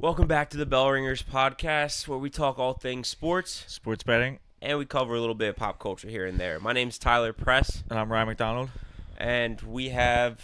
Welcome back to the Bell Ringers podcast, where we talk all things sports betting. and we cover a little bit of pop culture here and there. My name's Tyler Press, And I'm Ryan McDonald. and we have,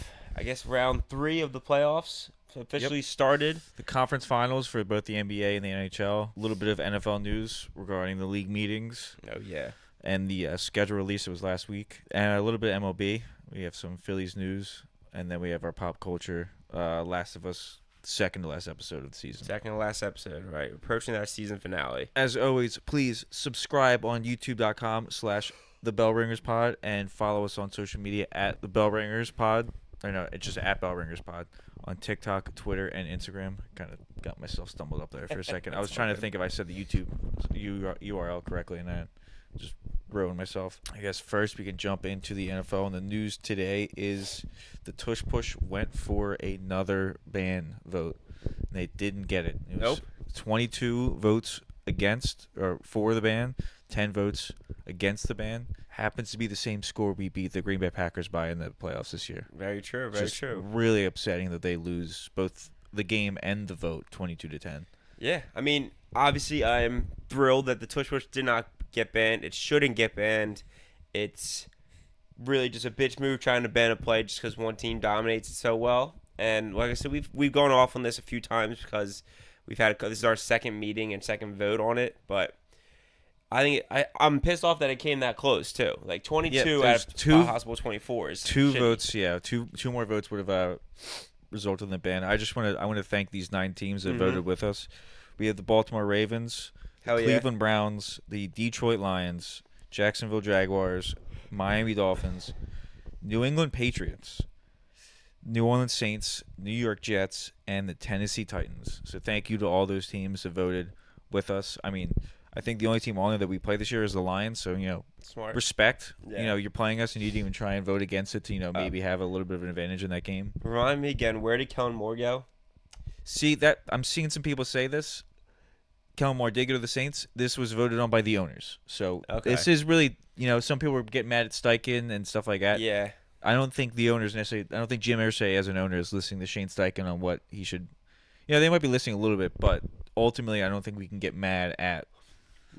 round 3 of the playoffs officially started. The conference finals for both the NBA and the NHL. A little bit of NFL news regarding the league meetings Oh, yeah. and the schedule release that was last week. And a little bit of MLB. We have some Phillies news. And then we have our pop culture, Last of Us, second to last episode of the season. Second to last episode, right? Approaching that season finale. As always, please subscribe on youtube.com/thebellringerspod and follow us on social media at the Bellringerspod. Or no, it's just at Bellringerspod on TikTok, Twitter, and Instagram. Kind of got myself stumbled up there for a second. I was trying to think if I said the YouTube URL correctly, and then just ruined myself. I guess first we can jump into the NFL, and the news today is the Tush Push went for another ban vote. And they didn't get it. It was 22 votes against or for the ban, 10 votes against the ban. Happens to be the same score we beat the Green Bay Packers by in the playoffs this year. Very true, very Just true. Really upsetting that they lose both the game and the vote 22-10. Yeah, I mean, obviously I am thrilled that the Tush Push did not get banned. It shouldn't get banned. It's really just a bitch move trying to ban a play just because one team dominates it so well. And like I said, we've gone off on this a few times because this is our second meeting and second vote on it. But I think I'm pissed off that it came that close too. Like 22 out of two possible 24s. Two votes, yeah. Two more votes would have resulted in the ban. I want to thank these 9 teams that voted with us. We have the Baltimore Ravens, the Cleveland Browns, the Detroit Lions, Jacksonville Jaguars, Miami Dolphins, New England Patriots, New Orleans Saints, New York Jets, and the Tennessee Titans. So thank you to all those teams that voted with us. I mean, I think the only team on there that we play this year is the Lions. So, Smart. Respect. Yeah. You're playing us and you didn't even try and vote against it to, maybe have a little bit of an advantage in that game. Remind me again, where did Kellen Moore go? See, that I'm seeing some people say this. Kellen Moore did go to the Saints. This was voted on by the owners. So This is really, some people were getting mad at Steichen and stuff like that. Yeah. I don't think the owners necessarily. I don't think Jim Irsay as an owner is listening to Shane Steichen on what he should. They might be listening a little bit, but ultimately, I don't think we can get mad at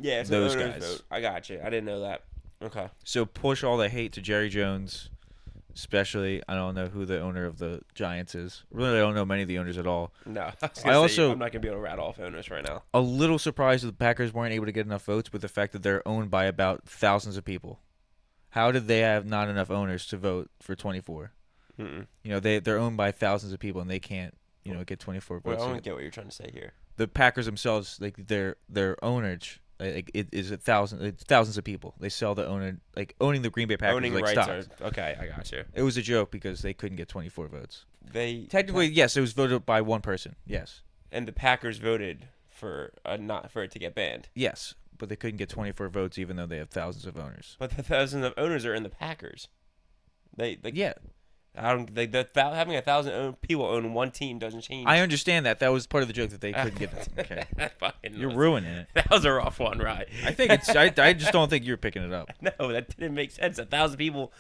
it's those an guys. Vote. I got you. I didn't know that. Okay. So push all the hate to Jerry Jones, especially. I don't know who the owner of the Giants is. Really, I don't know many of the owners at all. No, I'm not gonna be able to rattle off owners right now. A little surprised that the Packers weren't able to get enough votes with the fact that they're owned by about thousands of people. How did they have not enough owners to vote for 24? They're owned by thousands of people and they can't, get 24 votes. I don't get what you're trying to say here. The Packers themselves, like their ownage, it is thousands of people. They sell the owner, like owning the Green Bay Packers, owning like rights stocks. Okay, I got you. It was a joke because they couldn't get 24 votes. Technically, yes, it was voted by one person. Yes, and the Packers voted for not for it to get banned. Yes, but they couldn't get 24 votes even though they have thousands of owners. But the thousands of owners are in the Packers. Yeah. Having 1,000 people own one team doesn't change. I understand that. That was part of the joke that they couldn't get. Okay. You're ruining it. That was a rough one, right? I think it's. I just don't think you're picking it up. No, that didn't make sense. 1,000 people.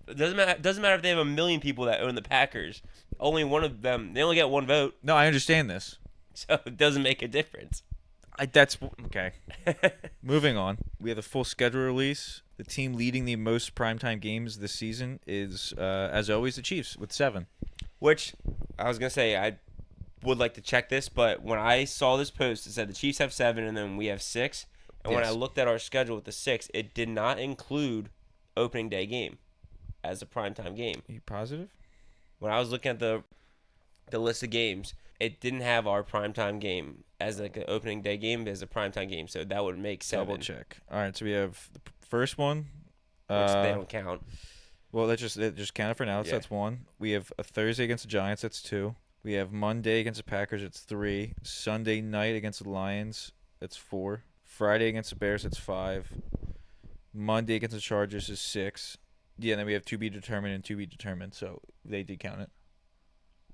Doesn't matter if they have 1 million people that own the Packers. Only one of them. They only get one vote. No, I understand this. So it doesn't make a difference. That's okay. Moving on. We have the full schedule release. The team leading the most primetime games this season is, as always, the Chiefs with 7. Which, I was going to say, I would like to check this, but when I saw this post, it said the Chiefs have 7 and then we have 6. And when I looked at our schedule with the 6, it did not include opening day game as a primetime game. Are you positive? When I was looking at the list of games, it didn't have our primetime game as like an opening day game as a primetime game, so that would make 7. Double check. All right, so we have the first one. Which they don't count. Well, that just counted for now. So that's 1. We have a Thursday against the Giants. That's 2. We have Monday against the Packers. It's 3. Sunday night against the Lions. That's 4. Friday against the Bears. That's 5. Monday against the Chargers is 6. Yeah, and then we have to be determined and to be determined. So they did count it.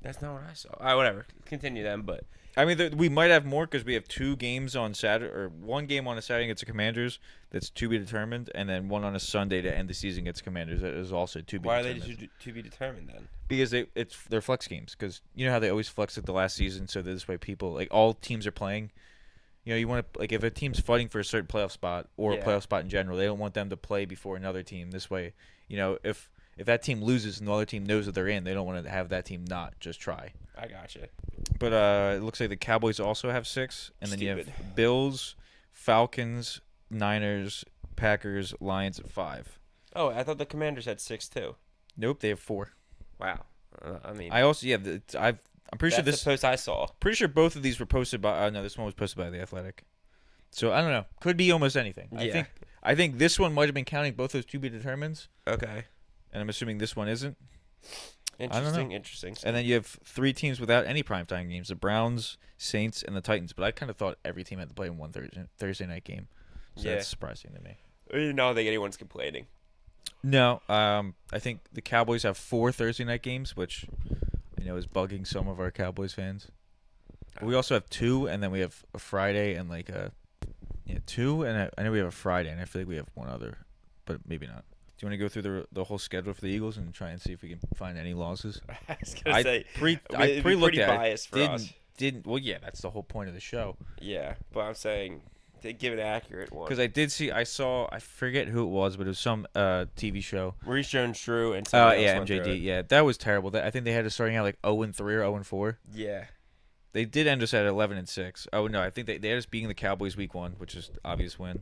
That's not what I saw. All right, whatever. Continue then, but I mean, we might have more because we have 2 games on Saturday, or 1 game on a Saturday against the Commanders that's to be determined, and then 1 on a Sunday to end the season against the Commanders that is also to be why determined. are they to be determined then? Because they're flex games. Because you know how they always flex at the last season, so this way people, like, all teams are playing. You know, you want to, like, if a team's fighting for a certain playoff spot or a playoff spot in general, they don't want them to play before another team. This way, you know, if that team loses and the other team knows that they're in, they don't want to have that team not just try. I gotcha. But it looks like the Cowboys also have 6, and then you have Bills, Falcons, Niners, Packers, Lions at 5. Oh, I thought the Commanders had 6 too. Nope, they have 4. Wow. I mean, I also I'm pretty sure that's the post I saw. Pretty sure both of these were posted by. No, this one was posted by The Athletic. So I don't know. Could be almost anything. Yeah. I think this one might have been counting both those to be determined. Okay. And I'm assuming this one isn't. Interesting. And then you have 3 teams without any primetime games: the Browns, Saints, and the Titans. But I kind of thought every team had to play in one Thursday night game. So that's surprising to me. I don't think anyone's complaining. No, I think the Cowboys have 4 Thursday night games, which I know is bugging some of our Cowboys fans. But we also have 2, and then we have a Friday and 2, and I know we have a Friday, and I feel like we have one other, but maybe not. Do you want to go through the whole schedule for the Eagles and try and see if we can find any losses? I was gonna say I pre-looked at biased for us. Well, yeah, that's the whole point of the show. Yeah, but I'm saying to give an accurate one. Because I forget who it was, but it was some TV show. Maurice Jones-Drew and MJD. Yeah, that was terrible. I think they had us starting out like 0-3 or 0-4. Yeah. They did end us at 11-6. Oh no, I think they had us beating the Cowboys week 1, which is obvious win.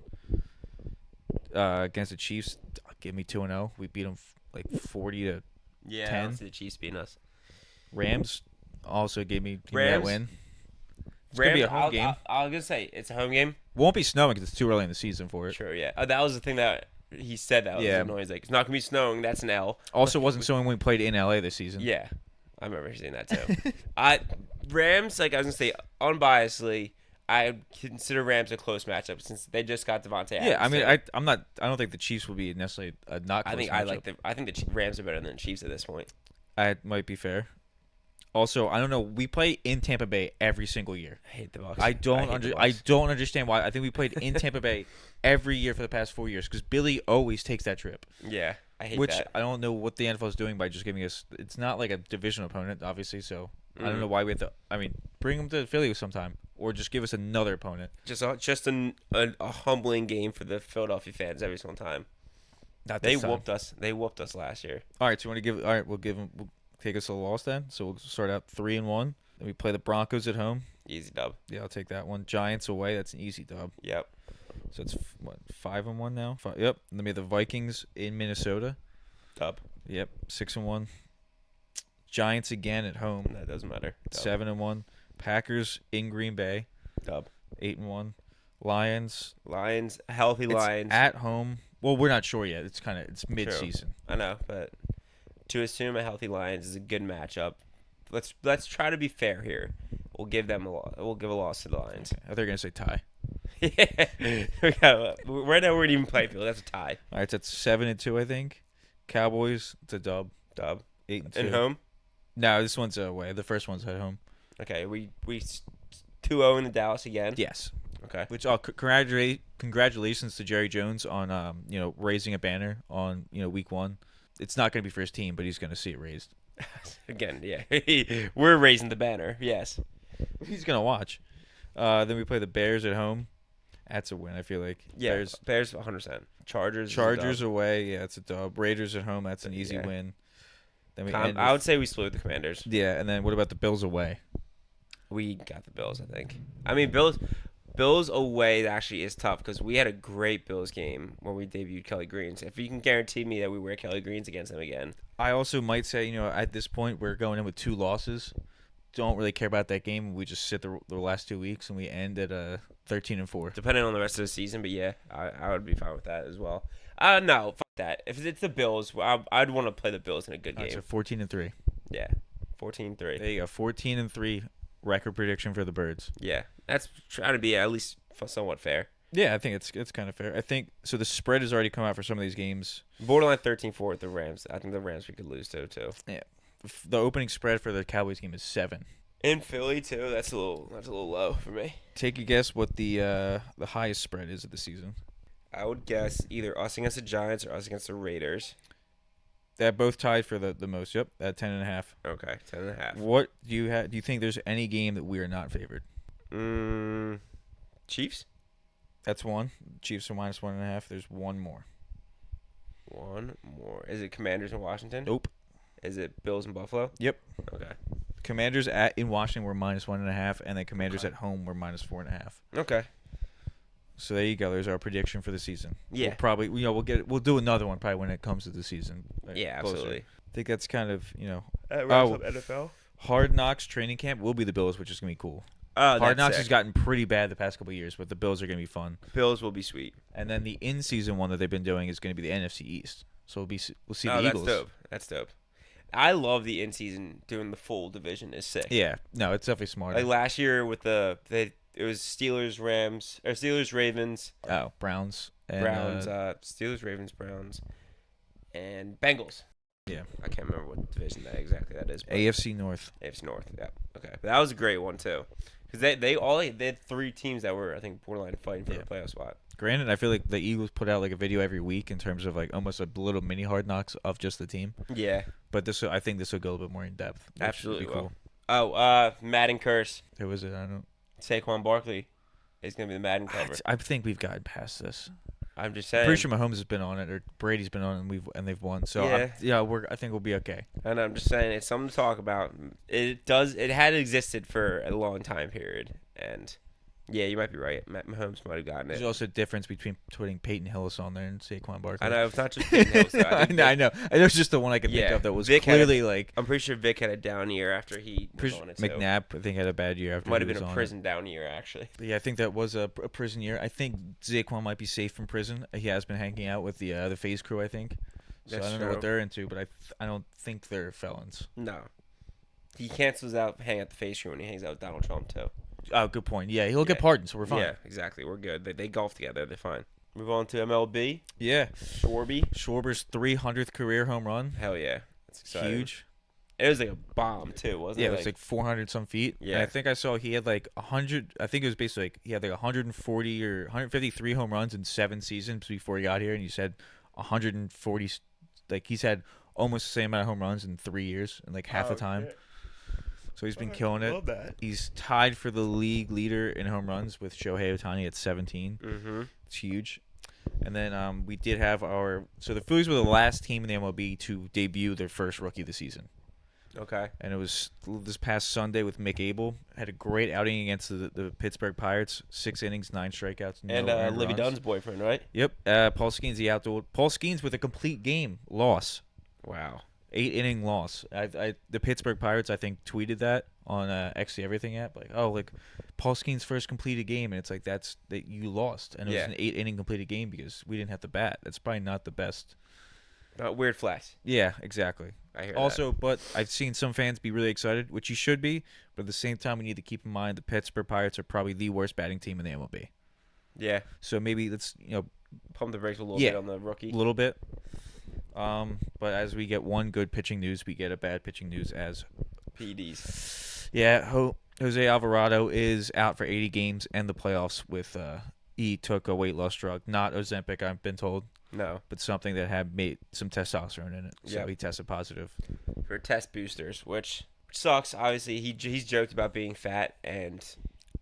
Against the Chiefs, give me 2-0. We beat them like 40-10. Yeah, the Chiefs beating us. Rams also gave me that win. It's gonna be a home game. I was gonna say it's a home game. Won't be snowing because it's too early in the season for it. True, yeah. That was the thing that he said that was annoying. He's like, it's not gonna be snowing. That's an L. Also, wasn't snowing when we played in LA this season. Yeah, I remember seeing that too. Rams, like I was gonna say, unbiasedly, I consider Rams a close matchup since they just got Devontae Adams. Yeah, I mean, I don't think the Chiefs will be necessarily a not close matchup. I think the Rams are better than the Chiefs at this point. That might be fair. Also, I don't know. We play in Tampa Bay every single year. I hate the Bucs. I don't understand why. I think we played in Tampa Bay every year for the past 4 years because Billy always takes that trip. Yeah, I hate that. Which I don't know what the NFL is doing by just giving us. It's not like a division opponent, obviously. So I don't know why we have to. I mean, bring them to Philly sometime, or just give us another opponent. Just a humbling game for the Philadelphia fans every single time. They whooped us. They whooped us last year. All right, so you want to give? All right, we'll give them. We'll take us a loss then. So we'll start out 3-1. Then we play the Broncos at home. Easy dub. Yeah, I'll take that one. Giants away. That's an easy dub. Yep. So it's 5-1 now. Yep. And then we have the Vikings in Minnesota. Dub. Yep. 6-1. Giants again at home. That doesn't matter. 7-1. Packers in Green Bay. Dub. 8-1. Lions. Healthy Lions at home. Well, we're not sure yet. It's mid-season. True. I know, but to assume a healthy Lions is a good matchup, let's try to be fair here. We'll give them a loss. We'll give a loss to the Lions. Okay. I thought you were gonna say tie. Yeah. Right now we're in even play field. That's a tie. All right, so that's 7-2, I think. Cowboys, it's a dub. 8-2. And home? No, this one's away. The first one's at home. Okay, we 2-0 in the Dallas again. Yes. Okay. Which congratulations to Jerry Jones on raising a banner on week 1. It's not going to be for his team, but he's going to see it raised. Again, yeah. We're raising the banner, yes. He's going to watch. Then we play the Bears at home. That's a win, I feel like. Yeah, Bears 100%. Chargers away, yeah, it's a dub. Raiders at home, that's an easy win. Then I would say we split with the Commanders. Yeah, and then what about the Bills away? We got the Bills, I think. I mean, Bills away actually is tough because we had a great Bills game when we debuted Kelly Greens. If you can guarantee me that we wear Kelly Greens against them again. I also might say, at this point, we're going in with 2 losses. Don't really care about that game. We just sit the last 2 weeks and we end at 13-4. Depending on the rest of the season, but yeah, I would be fine with that as well. No, fuck that. If it's the Bills, I'd want to play the Bills in a good game. So 14-3. Yeah, 14-3. There you go, 14-3 record prediction for the Birds. Yeah, that's trying to be at least somewhat fair. Yeah, I think it's kind of fair. I think so. The spread has already come out for some of these games. Borderline 13-4 with the Rams. I think the Rams we could lose to too. Yeah. The opening spread for the Cowboys game is 7. In Philly too. That's a little low for me. Take a guess what the highest spread is of the season. I would guess either us against the Giants or us against the Raiders. They're both tied for the most. Yep, at 10.5. Okay, 10.5. What do you have? Do you think there's any game that we are not favored? Chiefs. That's one. Chiefs are -1.5. There's one more. One more. Is it Commanders in Washington? Nope. Is it Bills in Buffalo? Yep. Okay. Commanders in Washington were -1.5, and then Commanders at home were -4.5. Okay. So there you go. There's our prediction for the season. Yeah. We'll probably we'll do another one probably when it comes to the season. Yeah, closer. absolutely. I think that's kind of That wraps up NFL. Hard Knocks training camp will be the Bills, which is gonna be cool. Oh, Hard Knocks sick. has gotten pretty bad the past couple of years, but the Bills are gonna be fun. Bills will be sweet. And then the in-season one that they've been doing is gonna be the NFC East. So we'll see Oh, the that's Eagles. dope. That's dope. I love the in-season doing the full division is sick. Yeah, no, it's definitely smart. Like last year with it was Steelers Ravens, Browns and Browns, Steelers Ravens Browns, and Bengals. Yeah. I can't remember what division that is. But AFC North. AFC North. Yeah. Okay. But that was a great one too, because they had 3 teams that were I think borderline fighting for the playoff spot. Granted, I feel like the Eagles put out like a video every week in terms of like almost a little mini Hard Knocks of just the team. Yeah. But I think this will go a little bit more in depth. Which Absolutely would be cool. Oh, Madden curse. Who was it? I don't. Saquon Barkley is gonna be the Madden cover. I think we've gotten past this. I'm just I'm saying. pretty sure Mahomes has been on it, or Brady's been on it, and they've won. So Yeah. I think we'll be okay. And I'm just saying it's something to talk about. It had existed for a long time period, and yeah, you might be right. Mahomes might have gotten it. There's also a difference between putting Peyton Hillis on there and Saquon Barkley. I know it's not just Peyton Hillis, though. I know. It was just the one I could think of that was Vic clearly like. I'm pretty sure Vic had a down year after he was on it too. McNabb, I think, had a bad year after. Might he have been was a on prison down year actually. Yeah, I think that was a prison year. I think Saquon might be safe from prison. He has been hanging out with the FaZe crew, I think. So That's I don't true. know what they're into, but I don't think they're felons. No, he cancels out hang out the face crew when he hangs out with Donald Trump too. Oh, good point. Yeah, he'll get pardoned, so we're fine. Yeah, exactly. We're good. They golf together. They're fine. Move on to MLB. Yeah. Schwarber's 300th career home run. Hell yeah, that's exciting. Huge. It was like a bomb too, wasn't it? Yeah, it was like 400 some feet. Yeah. And I think I saw he had like 100. I think it was basically like he had like 140 or 153 home runs in 7 seasons before he got here, and you said 140. Like he's had almost the same amount of home runs in 3 years, and like half the time. Shit. So he's been killing it. Love that. He's tied for the league leader in home runs with Shohei Ohtani at 17. Mm-hmm. It's huge. And then we did have so the Phillies were the last team in the MLB to debut their first rookie of the season. Okay. And it was this past Sunday with Mick Abel. Had a great outing against the Pittsburgh Pirates. 6 innings, 9 strikeouts. No And earned Livy runs. Dunn's boyfriend, right? Yep. Paul Skeens, the outdoor. Paul Skeens with a complete game loss. Wow. 8-inning loss. The Pittsburgh Pirates, I think, tweeted that on XD Everything app. Like, Paul Skeens' first completed game, and it's like that you lost, and it was an 8-inning completed game because we didn't have to bat. That's probably not the best. Weird flex. Yeah, exactly. I hear Also, but I've seen some fans be really excited, which you should be. But at the same time, we need to keep in mind the Pittsburgh Pirates are probably the worst batting team in the MLB. Yeah. So maybe let's Pump the brakes a little bit on the rookie. a little bit. But as we get one good pitching news, we get a bad pitching news as PDs. Yeah, Jose Alvarado is out for 80 games and the playoffs with he took a weight loss drug, not Ozempic, I've been told, No. but something that had made some testosterone in it. So Yep. he tested positive. For test boosters, which sucks. Obviously, he's joked about being fat, and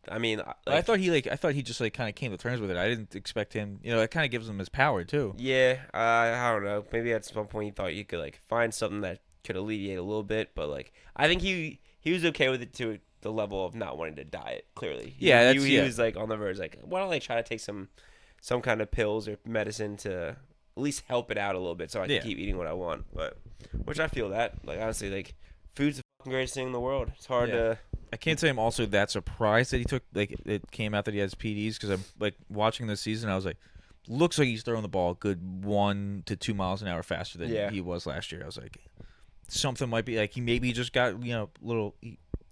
I mean, I thought he just like kind of came to terms with it. I didn't expect him. It kind of gives him his power too. Yeah, I don't know. Maybe at some point he thought you could like find something that could alleviate a little bit, but like I think he was okay with it to the level of not wanting to diet. Clearly, he was like on the verge, like why don't I try to take some kind of pills or medicine to at least help it out a little bit so I can keep eating what I want. But which I feel that like honestly like food's the fucking greatest thing in the world. It's hard to. I can't say I'm also that surprised that he took like it came out that he has PDs because I'm like watching this season. I was like, looks like he's throwing the ball a good 1 to 2 miles an hour faster than he was last year. I was like, something might be like he maybe just got little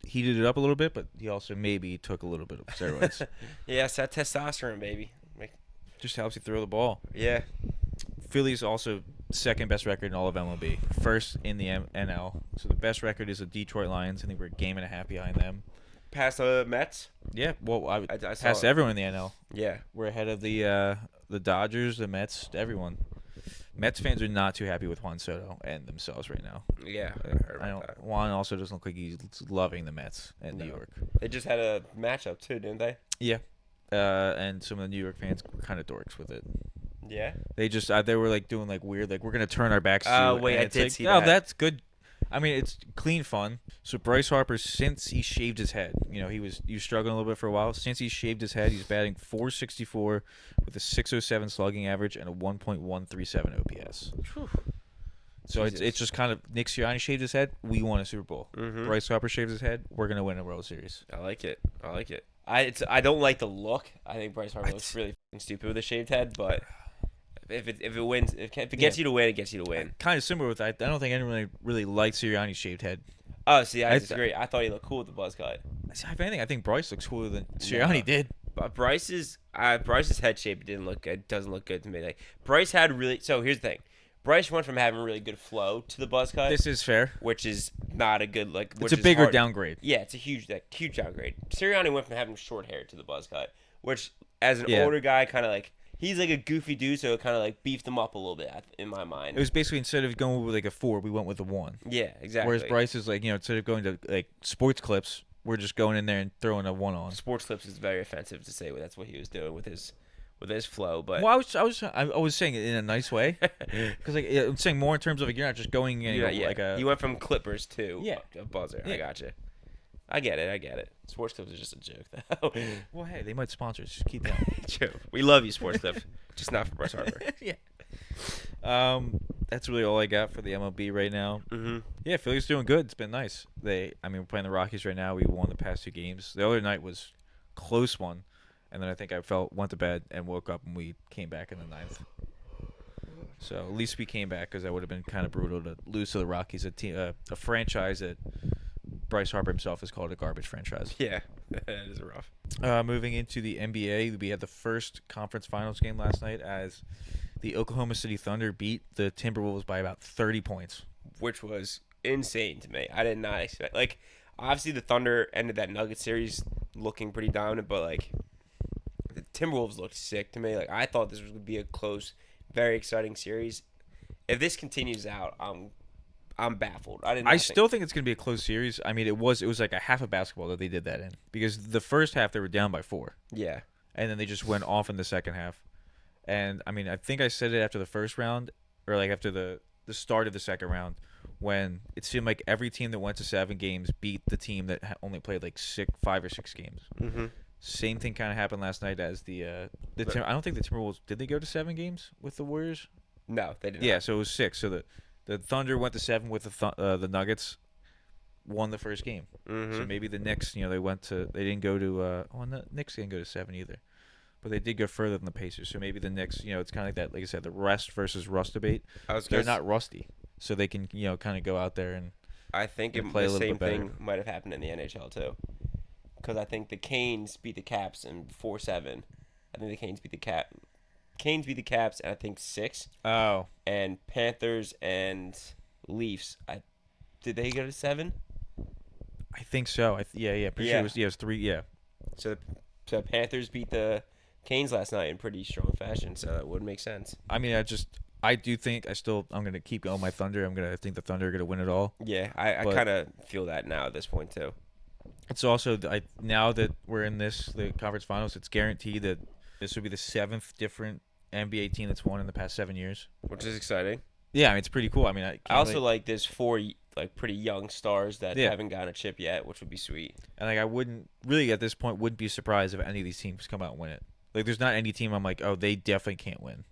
heated it up a little bit, but he also maybe took a little bit of steroids. It's that testosterone, baby. Just helps you throw the ball. Yeah. Phillies also second best record in all of MLB. First in the NL. So the best record is the Detroit Lions. I think we're a game and a half behind them. Past the Mets. Yeah, well, I I saw past it. everyone in the NL. Yeah. We're ahead of the Dodgers, the Mets, everyone. Mets fans are not too happy with Juan Soto and themselves right now. Yeah. I heard about that. Juan also doesn't look like he's loving the Mets in New York. They just had a matchup too, didn't they? Yeah, and some of the New York fans were kind of dorks with it. Yeah. They just they were like doing like weird like we're gonna turn our backs to you. Oh, wait, and I it's did like, see oh, that. that's good. I mean, it's clean fun. So Bryce Harper, since he shaved his head, he was struggling a little bit for a while. Since he shaved his head, he's batting .464 with a .607 slugging average and a 1.137 OPS. Whew. So Jesus. it's just kind of Nick Sirianni shaved his head. We won a Super Bowl. Mhm. Bryce Harper shaved his head. We're gonna win a World Series. I like it. I don't like the look. I think Bryce Harper looks really fucking stupid with a shaved head, but if it wins, if it gets you to win, it gets you to win. Kind of similar with that. I don't think anyone really liked Sirianni's shaved head. Oh, see, I I- disagree. I thought he looked cool with the buzz cut. If anything, I think Bryce looks cooler than Sirianni did. But Bryce's head shape doesn't look good to me. Like Bryce had really. So here's the thing. Bryce went from having really good flow to the buzz cut, This is fair. which is not a good like. It's Which a is bigger hard. downgrade. Yeah, it's a huge downgrade. Sirianni went from having short hair to the buzz cut, which as an Yeah. older guy, kind of like he's like a goofy dude, so it kind of like beefed him up a little bit in my mind. It was basically instead of going with like a 4, we went with a 1. Yeah, exactly. Whereas Bryce is like, instead of going to like sports clips, we're just going in there and throwing a 1 on. Sports clips is very offensive to say that's what he was doing with his flow, but Well, I was saying it in a nice way because like I'm saying more in terms of like, you're not just going in like a. he went from clippers to Yeah. a buzzer. Yeah. I gotcha. I get it. Sports clips is just a joke, though. Well, hey, they might sponsor us. Just keep that. True. We love you, sports clips, just not for Bryce Harper. Yeah. That's really all I got for the MLB right now. Mm-hmm. Yeah, Philly's doing good. It's been nice. We're playing the Rockies right now. We won the past 2 games. The other night was close one, and then I think went to bed and woke up and we came back in the 9th. So at least we came back because that would have been kind of brutal to lose to the Rockies, a franchise that Bryce Harper himself has called a garbage franchise. Yeah, that is rough. Moving into the NBA, we had the first conference finals game last night as the Oklahoma City Thunder beat the Timberwolves by about 30 points. Which was insane to me. I did not expect. Like, obviously the Thunder ended that Nuggets series looking pretty dominant, but like the Timberwolves looked sick to me. Like I thought this was going to be a close, very exciting series. If this continues out, I'm baffled. I still think it's going to be a close series. I mean, it was like a half of basketball that they did that in because the first half they were down by 4. Yeah. And then they just went off in the second half. And I mean, I think I said it after the first round or like after the start of the second round when it seemed like every team that went to 7 games beat the team that only played like 5 or 6 games. Mm-hmm. Same thing kind of happened last night as I don't think the Timberwolves did they go to 7 games with the Warriors? No, they didn't. Yeah, so it was 6. So the Thunder went to 7 with the Nuggets, won the first game. Mm-hmm. So maybe the Knicks, they didn't go to the Knicks didn't go to 7 either. But they did go further than the Pacers. So maybe the Knicks, it's kind of like that, like I said, the rest versus rust debate. They're not rusty. So they can, kind of go out there and I think play a the little same bit better. thing might have happened in the NHL too. Because I think the Canes beat the Caps in 4-7. I think the Canes beat the Caps and I think 6. Oh. And Panthers and Leafs, did they go to 7? I think so. Pretty sure it was 3. Yeah. So Panthers beat the Canes last night in pretty strong fashion, so that would make sense. I mean, I do think I'm going to keep going my Thunder. I think the Thunder are going to win it all. Yeah, I kind of feel that now at this point too. It's also now that we're in the conference finals, it's guaranteed that this would be the 7th different NBA team that's won in the past 7 years. Which is exciting. Yeah, I mean, it's pretty cool. I mean, I also like there's 4 like pretty young stars that Yeah. haven't gotten a chip yet, which would be sweet. And I wouldn't really at this point wouldn't be surprised if any of these teams come out and win it. Like, there's not any team I'm like, oh, they definitely can't win.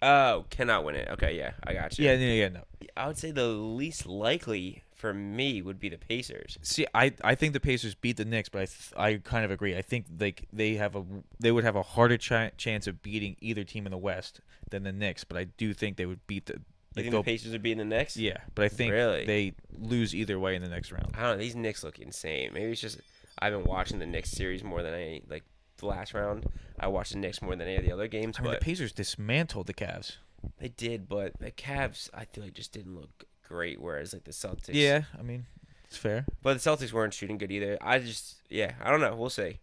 Oh, cannot win it. Okay, yeah, I got you. Yeah, no. I would say the least likely for me would be the Pacers. See, I think the Pacers beat the Knicks, but I kind of agree. I think like they would have a harder chance of beating either team in the West than the Knicks, but I do think they would beat the. You think the Pacers would be in the Knicks? Yeah, but I think Really? they lose either way in the next round. I don't know. These Knicks look insane. Maybe it's just I've been watching the Knicks series more than the last round. I watched the Knicks more than any of the other games. I mean, but the Pacers dismantled the Cavs. They did, but the Cavs, I feel like, just didn't look great. Whereas like the Celtics, Yeah, I mean, it's fair. but the Celtics weren't shooting good either. I don't know. We'll see.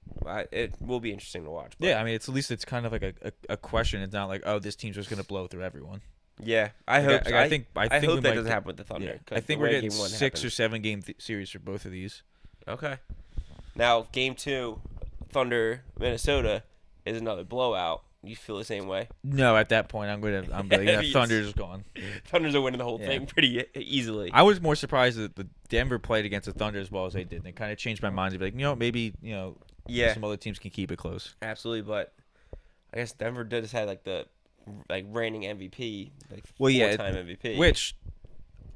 It will be interesting to watch. But Yeah, I mean, it's at least it's kind of like a question. It's not like, oh, this team's just gonna blow through everyone. yeah, I Like, hope. I think I we hope that might doesn't get- happen with the Thunder. Yeah. 'cause I think the we're way getting game one 6 or happened. 7 game series for both of these. Okay. Now game 2, Thunder Minnesota is another blowout. You feel the same way? No, at that point, I'm like, yeah, Yes. Thunder's gone. Thunders are winning the whole Yeah. thing pretty easily. I was more surprised that the Denver played against the Thunder as well as they did. And it kind of changed my mind to be like, maybe Yeah, some other teams can keep it close. absolutely. But I guess Denver just had like the reigning MVP, like Well, yeah, four-time MVP, Which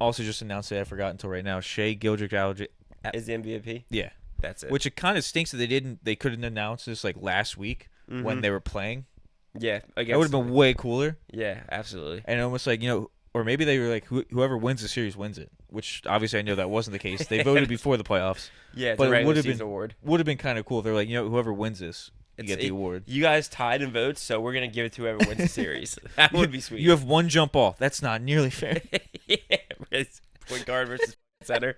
also just announced it. I forgot until right now. Shea Gilgeous-Alexander. is the MVP. Yeah. That's it. Which it kind of stinks that they couldn't announce this like last week when Mhm. they were playing. Yeah, That would have been way cooler. Yeah, absolutely. And almost like, or maybe they were like, whoever wins the series wins it. Which obviously I know that wasn't the case. They voted before the playoffs. Yeah, it's But a it regular would've season been- award. Would have been kind of cool if they're like, whoever wins this, you get the award. You guys tied in votes, so we're gonna give it to whoever wins the series. That would be sweet. You have one jump ball. That's not nearly fair. Yeah, it's point guard versus center.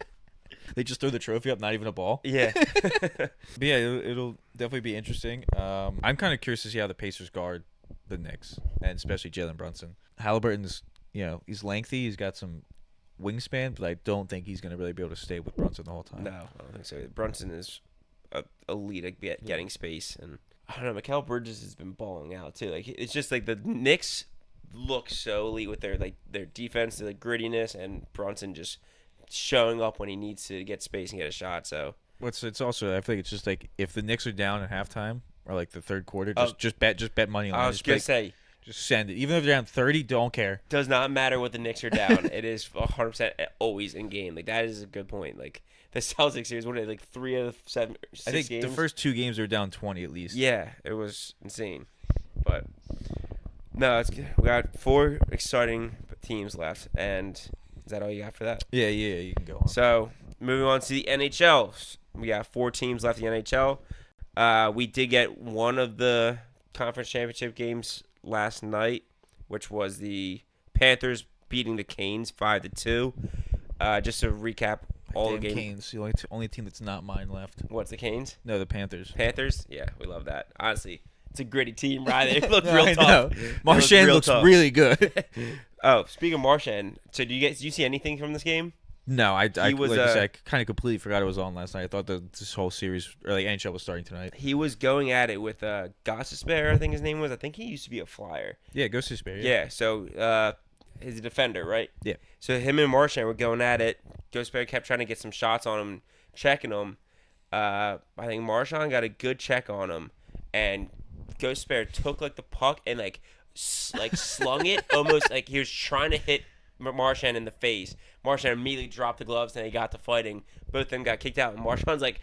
They just throw the trophy up, not even a ball. Yeah. But yeah, it'll definitely be interesting. I'm kind of curious to see how the Pacers guard the Knicks, and especially Jalen Brunson. Halliburton's, he's lengthy. He's got some wingspan, but I don't think he's going to really be able to stay with Brunson the whole time. No, I don't think so. Brunson is elite at getting space, and I don't know. Mikal Bridges has been balling out too. Like it's just like the Knicks look so elite with their defense, their grittiness, and Brunson just showing up when he needs to get space and get a shot. So It's also, I think it's just like if the Knicks are down at halftime or like the third quarter, just bet money on it. I was gonna say, just send it. Even if they're down 30, don't care. does not matter what the Knicks are down. It is 100% always in game. Like that is a good point. Like the Celtics series, what are they, like 3 out of 7, 6 I think games? the first 2 games they were down 20 at least. Yeah, it was insane. But no, it's good. We got 4 exciting teams left, and is that all you got for that? Yeah, you can go on. So moving on to the NHL, we got 4 teams left in the NHL. We did get one of the conference championship games last night, which was the Panthers beating the Canes 5-2. Just to recap all the Damn games. Canes, the only team that's not mine left. What's the Canes? No, the Panthers. Panthers? Yeah, we love that. Honestly, it's a gritty team, right? They look No, real I tough. know. They look Marchand real looks tough. really good. Oh, speaking of Marchand, so did you see anything from this game? No, I was, like I said, I kind of completely forgot it was on last night. I thought that this whole series, or like NHL, was starting tonight. He was going at it with Gossesbear, I think his name was. I think he used to be a Flyer. Yeah, go Suspect. Yeah, so he's a defender, right? Yeah. So him and Marchand were going at it. Gossesbear kept trying to get some shots on him, checking him. I think Marchand got a good check on him, and Gossesbear took like the puck and like slung it almost like he was trying to hit Marchand in the face. Marchand immediately dropped the gloves, and he got to fighting. Both of them got kicked out, and Marchand's like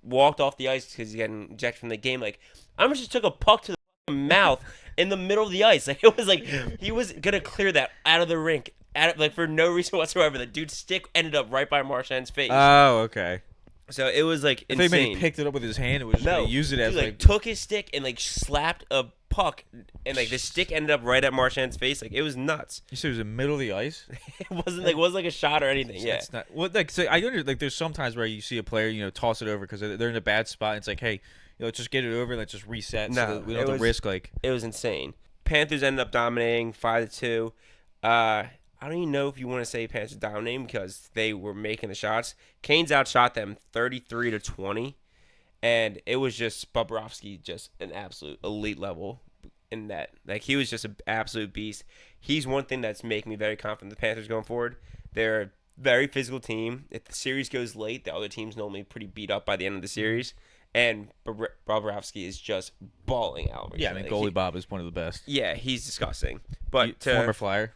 walked off the ice because he's getting ejected from the game. Like, I almost just took a puck to the mouth in the middle of the ice. Like, it was like he was gonna clear that out of the rink, for no reason whatsoever. The dude's stick ended up right by Marchand's face. Oh, okay. So it was like I think maybe he insane. picked it up with his hand and was just No, gonna use it as dude, like. took his stick and slapped a puck, and the stick ended up right at Marchand's face. Like, it was nuts. You said it was in the middle of the ice. It wasn't like a shot or anything. Yeah. It's not. Well, so I under like. There's sometimes where you see a player, toss it over because they're in a bad spot. And it's like, hey, let's just get it over and let's just reset. No, so that we don't have to risk like. It was insane. Panthers ended up dominating 5-2. I don't even know if you want to say Panthers dominating because they were making the shots. Canes outshot them 33-20, and it was just Bobrovsky, just an absolute elite level in that. Like, he was just an absolute beast. He's one thing that's making me very confident the Panthers going forward. They're a very physical team. If the series goes late, the other team's normally pretty beat up by the end of the series. And Bobrovsky is just balling out. Yeah, I mean, goalie Bob is one of the best. Yeah, he's disgusting. But Former Flyer,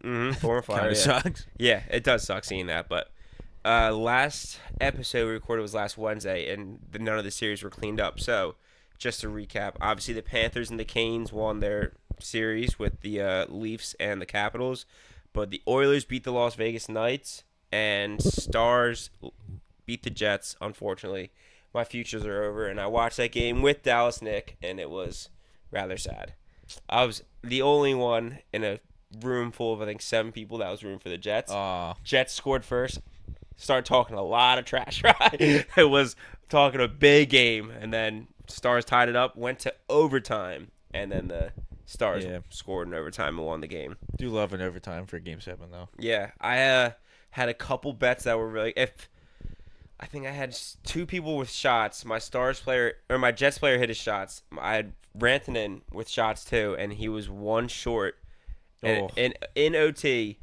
former Flyer. kind of sucks. Yeah, it does suck seeing that. But last episode we recorded was last Wednesday, and none of the series were cleaned up. So just to recap, obviously the Panthers and the Canes won their series with the Leafs and the Capitals, but the Oilers beat the Las Vegas Knights, and Stars beat the Jets, unfortunately. My futures are over, and I watched that game with Dallas Nick, and it was rather sad. I was the only one in a room full of I think 7 people that was rooting for the Jets. Jets scored first. Started talking a lot of trash. Right? It was talking a big game, and then Stars tied it up. Went to overtime, and then the Stars scored in overtime and won the game. Do love an overtime for Game 7 though. Yeah, I had a couple bets that were really I think I had 2 people with shots. My Stars player or my Jets player hit his shots. I had Rantanen with shots too, and he was 1 short. And in OT,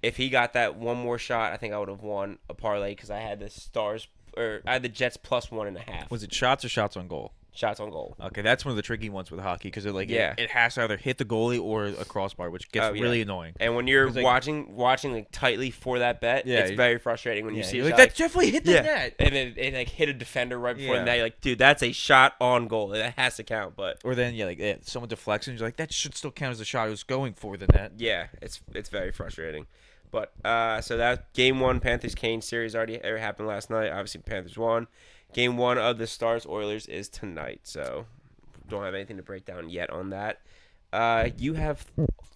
if he got that one more shot, I think I would have won a parlay because I had the Stars or I had the Jets plus 1.5. Was it shots or shots on goal? Shots on goal. Okay, that's one of the tricky ones with hockey because it has to either hit the goalie or a crossbar, which gets really annoying. And when you're watching like tightly for that bet, it's very frustrating when you see you're like that definitely hit the net, and then it like hit a defender right before the net. You're like, dude, that's a shot on goal. That has to count. But or then someone deflects and you're like, that should still count as a shot. It was going for the net. Yeah, it's very frustrating. But so that Game 1 Panthers-Canes series already happened last night. Obviously, Panthers won. Game 1 of the Stars-Oilers is tonight, so don't have anything to break down yet on that. You have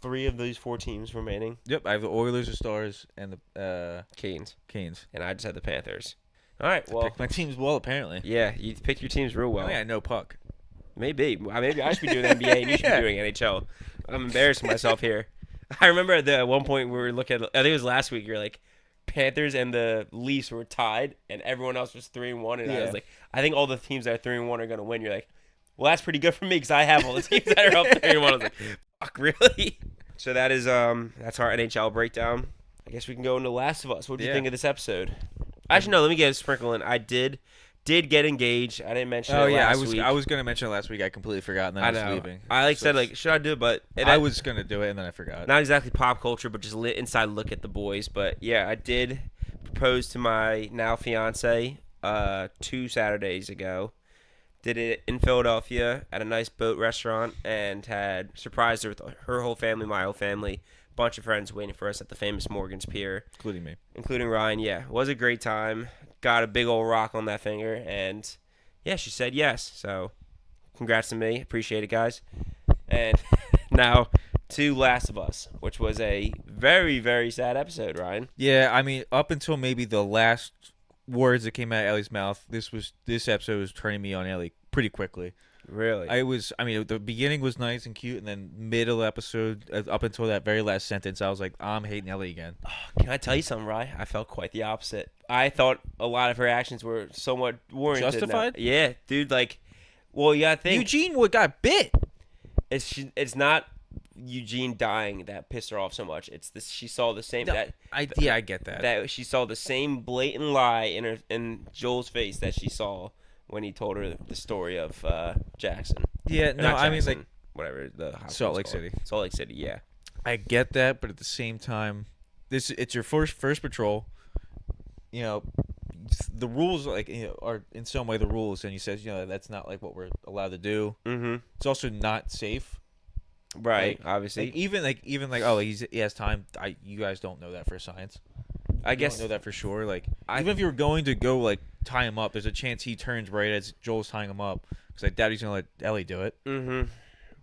3 of these 4 teams remaining. Yep, I have the Oilers, the Stars, and the Canes. And I just had the Panthers. All right, well. I picked my teams well, apparently. Yeah, you picked your teams real well. I think I know puck. Maybe I should be doing NBA and you should be doing NHL. I'm embarrassing myself here. I remember at one point we were looking at, I think it was last week, you're like, Panthers and the Leafs were tied, and everyone else was 3-1, and I was like, I think all the teams that are 3-1 are going to win. You're like, well, that's pretty good for me because I have all the teams that are up 3-1. I was like, fuck, really? So that's our NHL breakdown. I guess we can go into Last of Us. What do you think of this episode? Actually, no, let me get a sprinkle in. I did get engaged. I didn't mention it last week. I was going to mention it last week. I completely forgot, and then I was leaving. I said, should I do it? But I was going to do it, and then I forgot. Not exactly pop culture, but just inside look at the boys. But, yeah, I did propose to my now fiance 2 Saturdays ago. Did it in Philadelphia at a nice boat restaurant and had surprised her with her whole family, my whole family, bunch of friends waiting for us at the famous Morgan's Pier. Including me. Including Ryan, yeah. It was a great time. Got a big old rock on that finger, and, yeah, she said yes. So, congrats to me. Appreciate it, guys. And now to Last of Us, which was a very, very sad episode, Ryan. Yeah, I mean, up until maybe the last words that came out of Ellie's mouth, this episode was turning me on Ellie pretty quickly. Really? The beginning was nice and cute, and then middle episode, up until that very last sentence, I was like, I'm hating Ellie again. Oh, can I tell you something, Ryan? I felt quite the opposite. I thought a lot of her actions were somewhat warranted. Justified? Yeah, dude, well, you gotta think. Eugene got bit. It's not Eugene dying that pissed her off so much. It's this. She saw the same. I get that. That she saw the same blatant lie in Joel's face that she saw when he told her the story of Jackson. Yeah, no, I mean, like, whatever the Salt Lake City. Salt Lake City, yeah. I get that, but at the same time, it's your first patrol. You know, the rules are in some way the rules, and he says that's not like what we're allowed to do. Mm-hmm. It's also not safe. Right, obviously. Even he has time. You guys don't know that for science. I guess don't know that for sure. Even if you were going to go tie him up, there's a chance he turns right as Joel's tying him up because I doubt he's gonna let Ellie do it. Mm-hmm.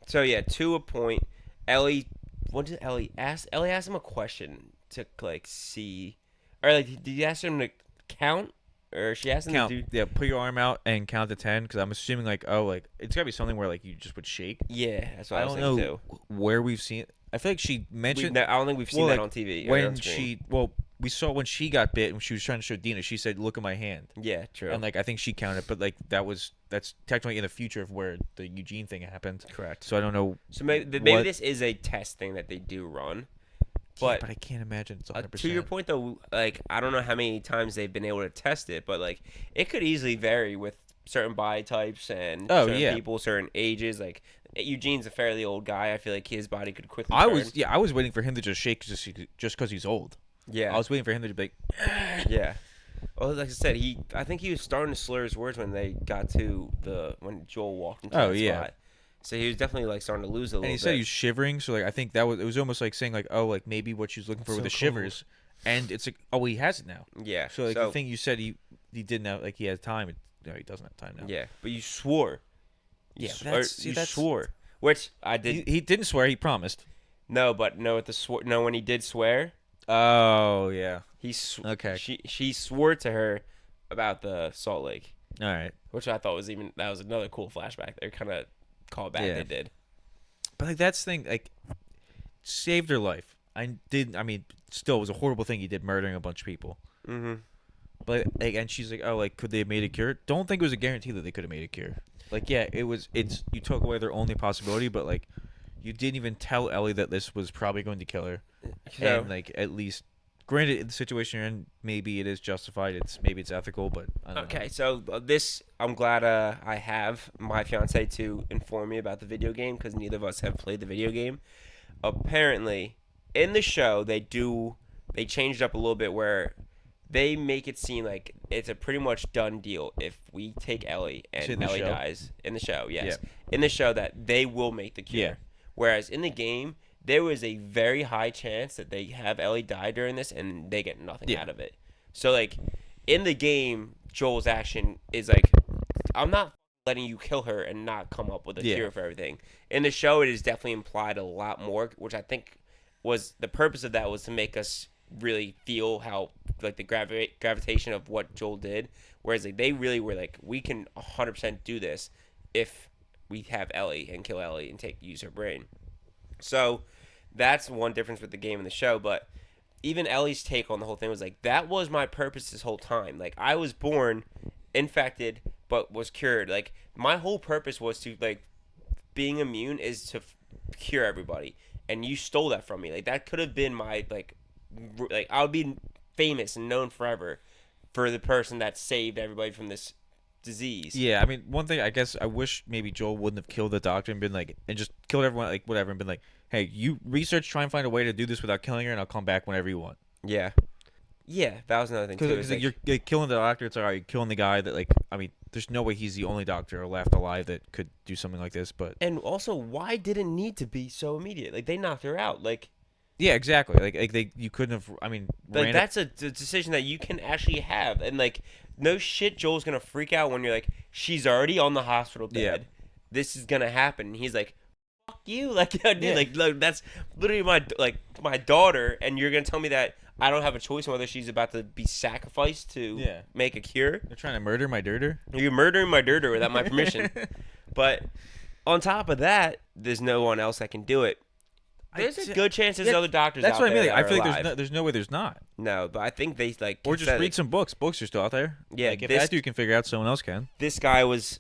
So yeah, to a point, Ellie. What did Ellie ask? Ellie asked him a question to see, or did you ask him to count, or she asked him count? To do? Yeah, put your arm out and count to 10 because I'm assuming it's gotta be something where you just would shake. Yeah, that's what I was don't thinking know where we've seen. I feel like she mentioned. I don't think we've seen that on TV. We saw when she got bit and she was trying to show Dina. She said, "Look at my hand." Yeah, true. And I think she counted, but that's technically in the future of where the Eugene thing happened. Correct. So I don't know. So maybe this is a test thing that they do run. But I can't imagine it's 100%. To your point though, I don't know how many times they've been able to test it, but it could easily vary with certain body types and certain people, certain ages. Eugene's a fairly old guy. I feel like his body could quickly turn. I was waiting for him to just shake just because he's old. Yeah. I was waiting for him to be yeah. Well, like I said, I think he was starting to slur his words when they got to when Joel walked into that spot. So he was definitely starting to lose a little bit. And he said he was shivering, so I think it was almost like saying maybe what she was looking for with the shivers. And it's he has it now. Yeah. So the thing you said he didn't have he has time. No, he doesn't have time now. Yeah, but you swore. Yeah, you swore. which I did. He didn't swear. He promised. No, but no, when he did swear, Oh yeah. Okay. she swore to her about the Salt Lake, All right. which I thought that was another cool flashback. They kind of called back. Yeah. They did. But like that's the thing. Like saved her life. I mean, still, it was a horrible thing he did, murdering a bunch of people. Mm-hmm. But like, and she's like, oh, like, could they have made a cure? Don't think it was a guarantee that they could have made a cure. Like, yeah, it was. It's you took away their only possibility, but like, you didn't even tell Ellie that this was probably going to kill her. So, And like, at least, granted, in the situation you're in, maybe it is justified. Maybe it's ethical, but I don't know. okay, so this I'm glad I have my fiance to inform me about the video game because neither of us have played the video game. Apparently, in the show they changed up a little bit where they make it seem like it's a pretty much done deal if we take Ellie and Ellie dies in the show. Yes, Yeah. in the show that they will make the cure. Yeah. Whereas in the game, there was a very high chance that they have Ellie die during this and they get nothing out of it. So like in the game, Joel's action is like, I'm not letting you kill her and not come up with a cure for everything. In the show, it is definitely implied a lot more, which I think was the purpose of that was to make us really feel how like the gravitation of what Joel did. Whereas like they really were like, we can 100% do this if we have Ellie and kill Ellie and use her brain. So that's one difference with the game and the show. But even Ellie's take on the whole thing was like, that was my purpose this whole time. Like I was born infected but was cured. Like my whole purpose was to like being immune is to cure everybody, and you stole that from me. Like that could have been my like I would be famous and known forever for the person that saved everybody from this disease. Yeah, I mean, one thing I guess I wish maybe Joel wouldn't have killed the doctor and been like, and just killed everyone, like whatever, and been like, hey, you research, try and find a way to do this without killing her, and I'll come back whenever you want. Yeah, that was another thing too. Because like, you're killing the doctor, it's alright. You're killing the guy that like, I mean, there's no way he's the only doctor left alive that could do something like this. But and also, why did it need to be so immediate? Like they knocked her out. Like yeah, exactly. Like you couldn't have. I mean, like that's a decision that you can actually have, and like no shit, Joel's gonna freak out when you're like, she's already on the hospital bed. Yeah. This is gonna happen. And he's like, fuck you, like dude, like that's literally my daughter, and you're gonna tell me that I don't have a choice on whether she's about to be sacrificed to make a cure. They're trying to murder my dirter. You're murdering my dirter without my permission. But on top of that, there's no one else that can do it. There's a good chance there's other doctors that's out what I mean. there. Like, I feel like there's no way there's not. No, but I think they like or just read some books. Books are still out there. Yeah, like, if that dude can figure out, someone else can. This guy was,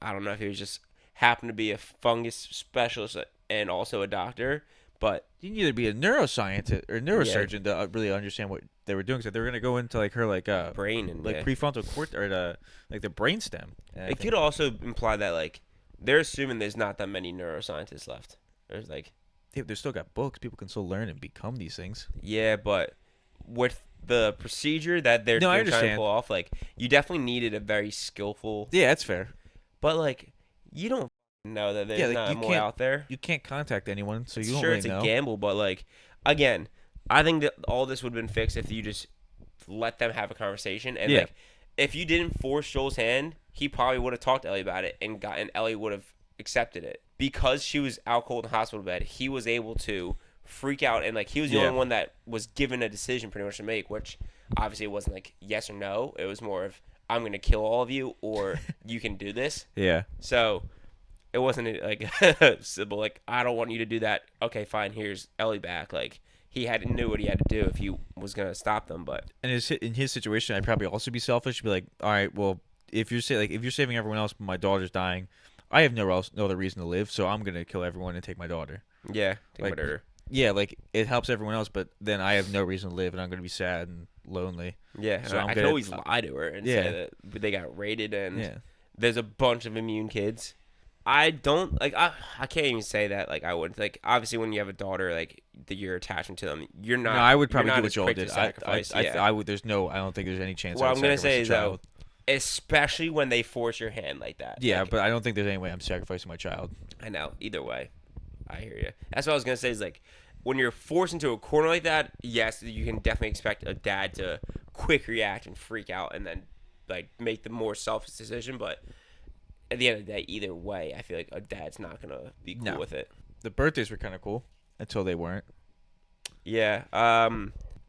I don't know if he was just happened to be a fungus specialist and also a doctor, but you need to be a neuroscientist or neurosurgeon to really understand what they were doing. So they were gonna go into like her brain and like prefrontal cortex or like the brainstem. It could also imply that like they're assuming there's not that many neuroscientists left. There's like. They've still got books. People can still learn and become these things. Yeah, but with the procedure that they're trying to pull off, like you definitely needed a very skillful. Yeah, that's fair. But like, you don't know that there's not more out there. You can't contact anyone, so you don't really know. Sure, it's a gamble, but like, again, I think that all this would have been fixed if you just let them have a conversation and like, if you didn't force Joel's hand, he probably would have talked to Ellie about it and Ellie would have accepted it. Because she was out cold in the hospital bed, he was able to freak out and like he was the only one that was given a decision pretty much to make, which obviously it wasn't like yes or no. It was more of I'm gonna kill all of you or you can do this. Yeah. So it wasn't like simple like I don't want you to do that. Okay, fine. Here's Ellie back. Like he knew what he had to do if he was gonna stop them. But and in his situation, I'd probably also be selfish. Be like, all right, well, if you're saving everyone else, but my daughter's dying. I have no other reason to live, so I'm gonna kill everyone and take my daughter. Yeah, take my daughter. Yeah, like it helps everyone else, but then I have no reason to live, and I'm gonna be sad and lonely. Yeah, so I can always lie to her and say that they got raided and there's a bunch of immune kids. I don't like. I can't even say that. Like I would like. Obviously, when you have a daughter, like your attachment to them, you're not. No, I would probably do what Joel did. I would. I don't think there's any chance. What I'm gonna say is though. Especially when they force your hand like that. Yeah, like, but I don't think there's any way I'm sacrificing my child. I know. Either way, I hear you. That's what I was gonna say. Is like when you're forced into a corner like that. Yes, you can definitely expect a dad to quick react and freak out, and then like make the more selfish decision. But at the end of the day, either way, I feel like a dad's not gonna be cool No. with it. The birthdays were kind of cool until they weren't. Yeah.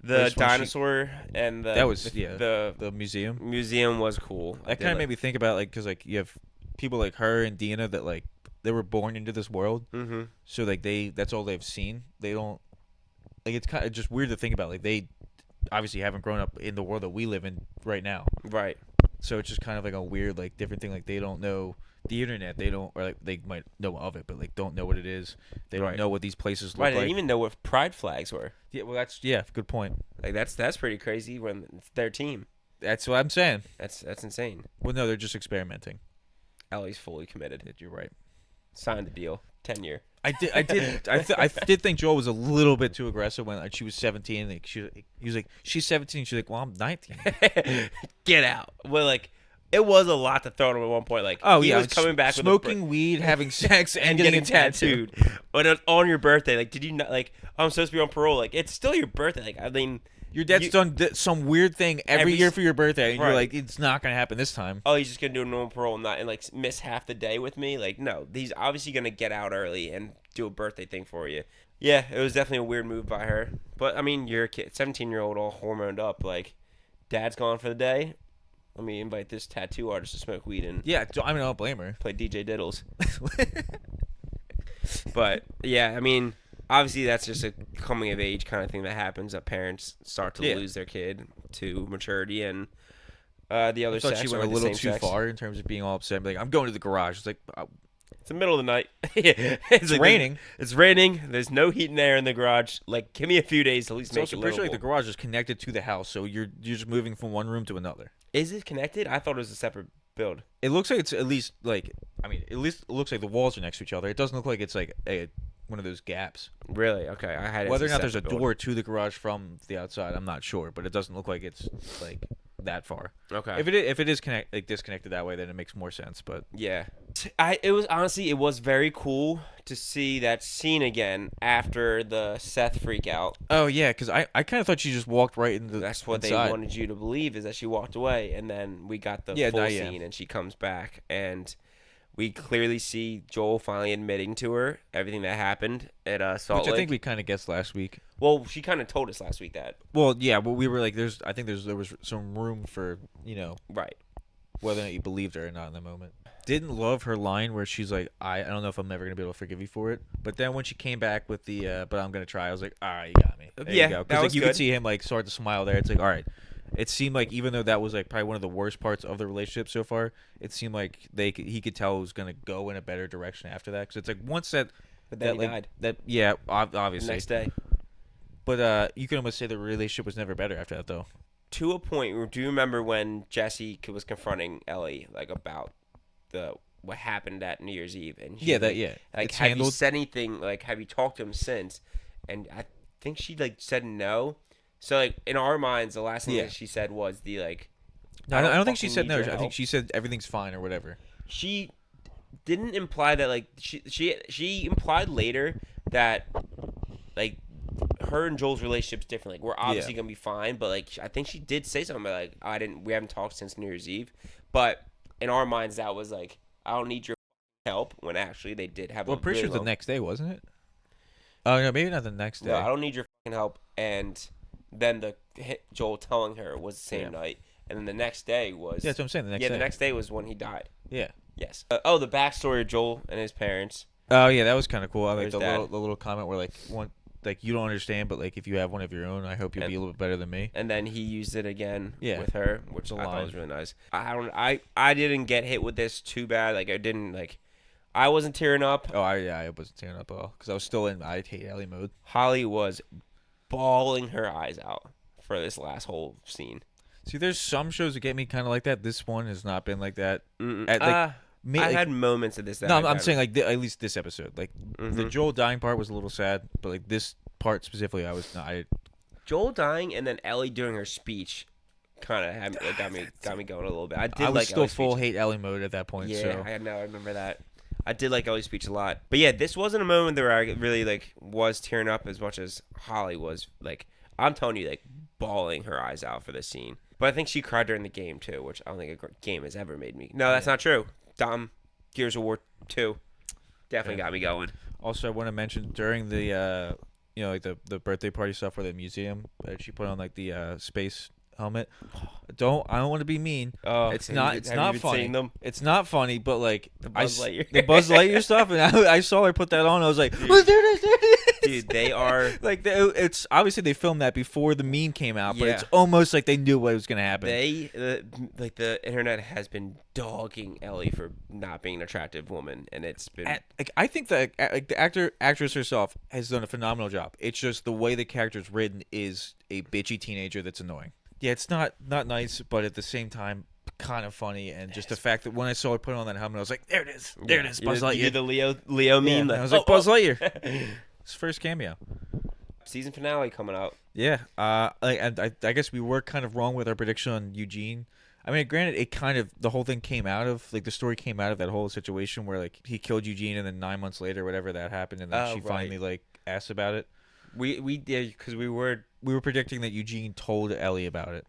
The First one, dinosaur and That was the museum. museum was cool. That kind of made me think about like because like you have people like her and Dina that like they were born into this world, Mm-hmm. so like that's all they've seen. They don't like it's kind of just weird to think about. Like they obviously haven't grown up in the world that we live in right now, Right. so it's just kind of like a weird like different thing. Like they don't know the internet. They don't or like they might know of it, but like don't know what it is. They don't Right. know what these places look Right. They like. didn't even know what pride flags were. Yeah, well that's good point. Like that's pretty crazy when it's their team. That's what I'm saying. That's insane. Well, no, they're just experimenting. Ellie's fully committed. You're right. Signed the deal. 10 year. I did think Joel was a little bit too aggressive when like, she was 17. Like he was like, she's 17. She's like, well, I'm 19. Get out. Well, like it was a lot to throw at him at one point. Like Oh he yeah, was coming back smoking weed, having sex, and getting tattooed. But it's on your birthday. Like, did you not like? I'm supposed to be on parole. Like, it's still your birthday. Like, I mean, Your dad's done some weird thing every year for your birthday, and Right. you're like, it's not gonna happen this time. oh, he's just gonna do a normal parole and like miss half the day with me. Like, no, he's obviously gonna get out early and do a birthday thing for you. Yeah, it was definitely a weird move by her. But I mean, you're a kid, 17-year-old, all hormoned up. Like, dad's gone for the day. Let me invite this tattoo artist to smoke weed and Yeah, I mean, I don't blame her. play DJ Diddles. But yeah, I mean, obviously that's just a coming of age kind of thing that happens. That parents start to Yeah. lose their kid to maturity, and the other I thought sex she or went a the little same too sex. far in terms of being all upset. Like, I'm going to the garage. It's like It's the middle of the night. it's like, raining. It's raining. There's no heat and air in the garage. Like, give me a few days to at least it's make also it pretty sure like livable. the garage is connected to the house, so you're just moving from one room to another. Is it connected? I thought it was a separate build. It looks like it's at least like at least it looks like the walls are next to each other. It doesn't look like it's like one of those gaps. Really? Okay, I had it Whether or as a not there's a separate build. door to the garage from the outside, I'm not sure, but it doesn't look like it's like that far. Okay. If it is disconnected that way, then it makes more sense. But Yeah. It was very cool to see that scene again after the Seth freak out. oh yeah, because I kind of thought she just walked right into That's what inside. they wanted you to believe, is that she walked away, and then we got the Yeah, full no, yeah. scene and she comes back, and we clearly see Joel finally admitting to her everything that happened at Salt Which Lake. I think we kind of guessed last week. Well, she kind of told us last week that. Well, yeah, but we were like, there was some room for Right. whether or not you believed her or not in the moment. Didn't love her line where she's like, I don't know if I'm ever gonna be able to forgive you for it. But then when she came back with the but I'm gonna try, I was like, all right, you got me. There Yeah, you go. that Because was you good. could see him like start to smile there. It's like, all right. It seemed like even though that was like probably one of the worst parts of the relationship so far, it seemed like he could tell it was gonna go in a better direction after that. Because it's like once But then he died. obviously. The next day. But you can almost say the relationship was never better after that though. To a point, do you remember when Jesse was confronting Ellie like about what happened at New Year's Eve? And Yeah, like, It's have you handled. said anything? Like, have you talked to him since? And I think she like said no. So like in our minds, the last thing Yeah. that she said was the like. No, I don't think she fucking said need no. your I think help. she said everything's fine or whatever. She didn't imply that like she implied later that like her and Joel's relationship's different. Like we're obviously gonna be fine, but like I think she did say something about, like we haven't talked since New Year's Eve. But in our minds, that was like I don't need your help. When actually they did have. Well, a pretty really sure the long- next day, wasn't it? Oh no, maybe not the next day. No, I don't need your fucking help. And then Joel telling her was the same night, and then the next day was. Yeah, that's what I'm saying. The next day. the next day was when he died. Yeah. Yes. The backstory of Joel and his parents. Oh yeah, that was kind of cool. I like There's the that. little comment where like you don't understand, but like if you have one of your own, I hope you'll be a little bit better than me. And then he used it again Yeah. with her, which It's a I thought line. was really nice. I didn't get hit with this too bad. Like I wasn't tearing up. Oh, I wasn't tearing up at all because I was still in I hate Ellie mode. Holly was bawling her eyes out for this last whole scene. See, there's some shows that get me kind of like that. This one has not been like that. Mm-mm. At, like, I had moments of this. That No, I I'm got- saying like at least this episode, like the Mhm. Joel dying part was a little sad, but like this part specifically, I was not. Joel dying and then Ellie doing her speech, kind of got me going a little bit. I was like still Ellie's full speech. hate Ellie mode at that point. Yeah, So I know. I remember that. I did like Ellie's speech a lot. But yeah, this wasn't a moment where I really like was tearing up as much as Holly was. Like I'm telling you, like bawling her eyes out for this scene. But I think she cried during the game too, which I don't think a game has ever made me. No, that's not true. Dom, Gears of War 2 definitely got me going. Also, I want to mention during the like the birthday party stuff for the museum, she put on like the space helmet. I don't want to be mean. Oh, It's have not. you- It's have you not been funny. seeing them? It's not funny, but like The Buzz Lightyear. the Buzz Lightyear stuff, and I saw her put that on. I was like, oh, there it is, there it is. Dude, they are like it's obviously they filmed that before the meme came out, but Yeah. it's almost like they knew what was gonna happen. like the internet has been dogging Ellie for not being an attractive woman, and it's been Like, I think that like the actress herself has done a phenomenal job. It's just the way the character's written is a bitchy teenager that's annoying. Yeah, it's not nice, but at the same time, kind of funny. And just the fact that when I saw her put on that helmet, I was like, there it is, there it is, Buzz You Lightyear. did the Leo meme. Yeah, I was like, Buzz Lightyear. His first cameo. Season finale coming out. Yeah, and I guess we were kind of wrong with our prediction on Eugene. I mean, granted, the whole thing came out of like the story came out of that whole situation where like he killed Eugene, and then 9 months later, whatever that happened, and then she finally like asked about it. We did because we were predicting that Eugene told Ellie about it,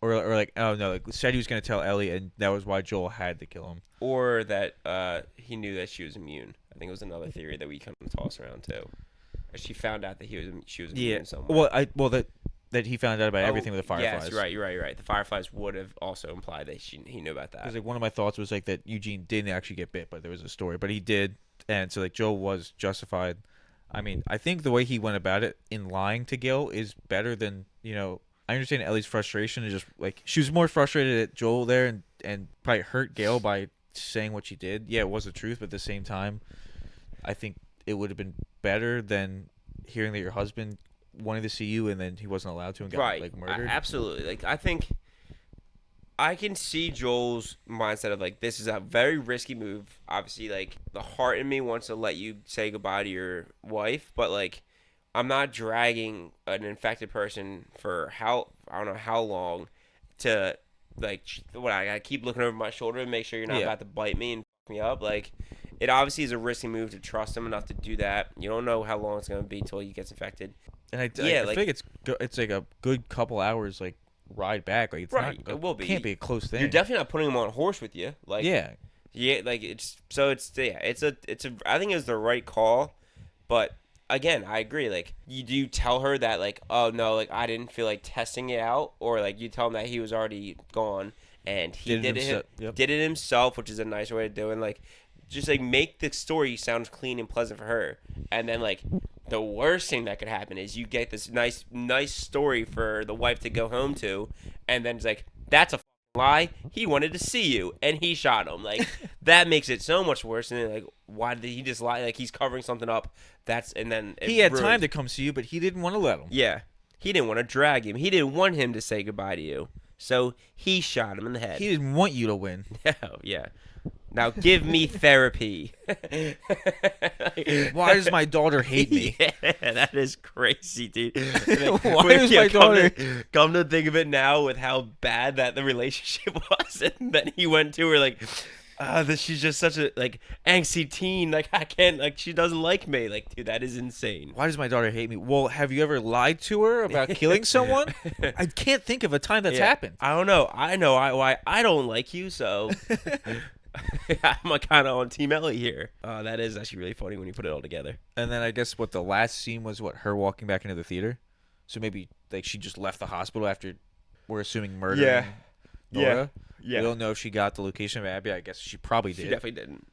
or like oh no, like said he was going to tell Ellie, and that was why Joel had to kill him, or that he knew that she was immune. I think it was another theory that we kind of toss around too. She found out that she was immune somewhere. Well that he found out about everything with the Fireflies. Yes, you're right. The Fireflies would have also implied that he knew about that. Because like one of my thoughts was like that Eugene didn't actually get bit, but there was a story, but he did, and so like Joel was justified. I mean, I think the way he went about it in lying to Gil is better than I understand Ellie's frustration is just like she was more frustrated at Joel there and probably hurt Gale by saying what she did. Yeah, it was the truth, but at the same time, I think it would have been better than hearing that your husband wanted to see you and then he wasn't allowed to and got like murdered. Absolutely. Like I think I can see Joel's mindset of like this is a very risky move. Obviously, like the heart in me wants to let you say goodbye to your wife, but like I'm not dragging an infected person for I don't know how long to like what I gotta keep looking over my shoulder and make sure you're not about to bite me and fuck me up. Like it obviously is a risky move to trust him enough to do that. You don't know how long it's gonna be until he gets infected. And I think it's like a good couple hours like ride back. Like it's right, not, it will be. Can't be a close thing. You're definitely not putting him on a horse with you. Like yeah, like it's a I think it's the right call, but again, I agree. Like, you tell her that like, oh no, like I didn't feel like testing it out, or like you tell him that he was already gone and he did it himself, which is a nicer way to do it. And, like, just like make the story sound clean and pleasant for her, and then like the worst thing that could happen is you get this nice story for the wife to go home to, and then it's like that's a lie. He wanted to see you and he shot him. Like that makes it so much worse. And like, why did he just lie? Like he's covering something up. And then he had time to come see you, but he didn't want to let him. Yeah, he didn't want to drag him. He didn't want him to say goodbye to you, so he shot him in the head. He didn't want you to win. Oh, yeah. Now give me therapy. Why does my daughter hate me? Yeah, that is crazy, dude. Why does my daughter... Come to think of it now with how bad that the relationship was, and then he went to her like, she's just such a like angsty teen. Like I can't, like she doesn't like me. Like, dude, that is insane. Why does my daughter hate me? Well, have you ever lied to her about killing someone? I can't think of a time that's happened. I don't know. I know why I don't like you, so I'm kind of on Team Ellie here. That is actually really funny when you put it all together. And then I guess what the last scene was, her walking back into the theater. So maybe like she just left the hospital after, we're assuming, murdering Nora. Yeah. We don't know if she got the location of Abby. I guess she probably did. She definitely didn't.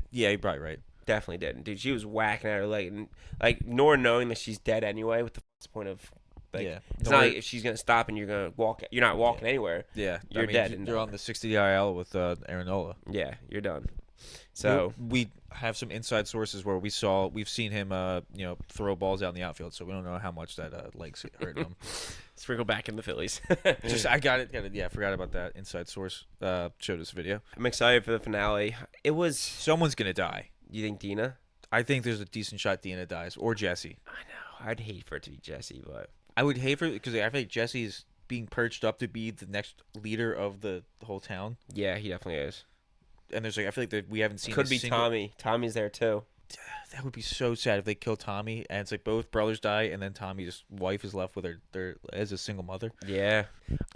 Yeah, you're probably right. Definitely didn't. Dude, she was whacking at her leg. And, like, Nora knowing that she's dead anyway, what the fuck's the point of... Like, it's not like if she's going to stop and you're going to walk... You're not walking anywhere. Yeah. You're dead. You're on the 60 IL with Aaronola. Yeah, you're done. So... We have some inside sources where we've seen him, throw balls out in the outfield, so we don't know how much that legs hurt him. Sprinkle back in the Phillies. I got it. Yeah, I forgot about that. Inside source showed us a video. I'm excited for the finale. Someone's gonna die. You think Dina? I think there's a decent shot Dina dies, or Jesse. I know. I'd hate for it to be Jesse, but I would hate for it because I feel like Jesse's being perched up to be the next leader of the whole town. Yeah, he definitely is. And there's like I feel like that we haven't seen. Could be Tommy. Tommy's there too. That would be so sad if they kill Tommy and it's like both brothers die and then Tommy's wife is left with her as a single mother. Yeah,